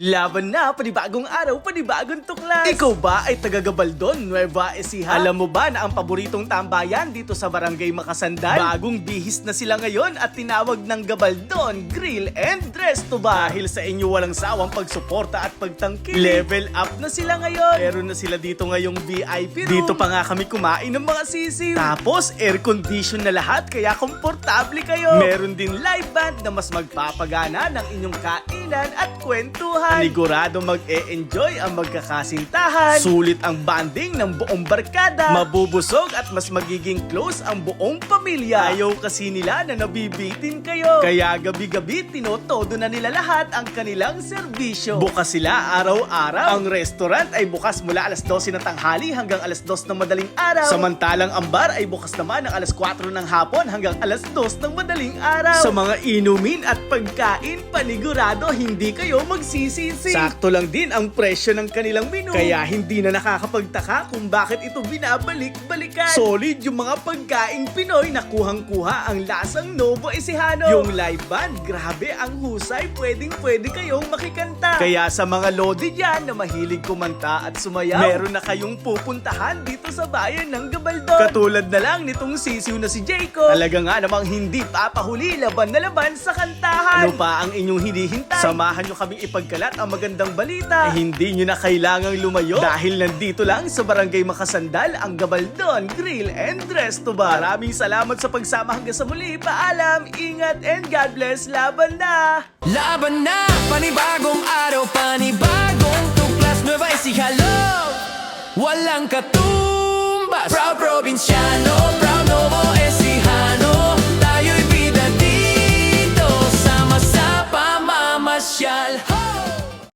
Laban na, panibagong araw, panibagong tuklas. Ikaw ba ay taga-Gabaldon, Nueva Ecija? Alam mo ba na ang paboritong tambayan dito sa Barangay Makasandal? Bagong bihis na sila ngayon at tinawag ng Gabaldon Grill and Resto Bar. Dahil sa inyo walang sawang pagsuporta at pagtangkilik, level up na sila ngayon. Meron na sila dito ngayong VIP room. Dito pa nga kami kumain ng mga sisiw. Tapos air condition na lahat kaya komportable kayo. Meron din live band na mas magpapagana ng inyong kainan at kwentuhan. Panigurado mag-e-enjoy ang magkakasintahan. Sulit ang banding ng buong barkada. Mabubusog at mas magiging close ang buong pamilya. Ayaw kasi nila na nabibitin kayo. Kaya gabi-gabi tinotodo na nila lahat ang kanilang serbisyo. Bukas sila araw-araw. Ang restaurant ay bukas mula alas 12 ng tanghali hanggang alas 2 ng madaling araw. Samantalang ang bar ay bukas naman ng alas 4 ng hapon hanggang alas 2 ng madaling araw. Sa mga inumin at pagkain, panigurado hindi kayo magsisi. Sakto lang din ang presyo ng kanilang menu. Kaya hindi na nakakapagtaka kung bakit ito binabalik-balikan. Solid yung mga pagkaing Pinoy na kuhang-kuha ang lasang Novo Ecijano. Yung live band, grabe ang husay, pwedeng-pwede kayong makikanta. Kaya sa mga lodi dyan na mahilig kumanta at sumayaw, meron na kayong pupuntahan dito sa bayan ng Gabaldon. Katulad na lang nitong sisiw na si Jacob. Talaga nga namang hindi papahuli, laban na laban sa kantahan. Ano pa ang inyong hinihintay? Samahan nyo kaming ipagkalat ang magandang balita. Hindi nyo na kailangang lumayo dahil nandito lang sa Barangay Makasandal ang Gabaldon Grill and Resto Bar. Maraming salamat sa pagsama hanggang sa muli. Paalam, ingat and God bless. Laban na! Laban na! Panibagong araw, panibagong tuklas. Nueva Ecija, walang katumbas. Proud Provinciano,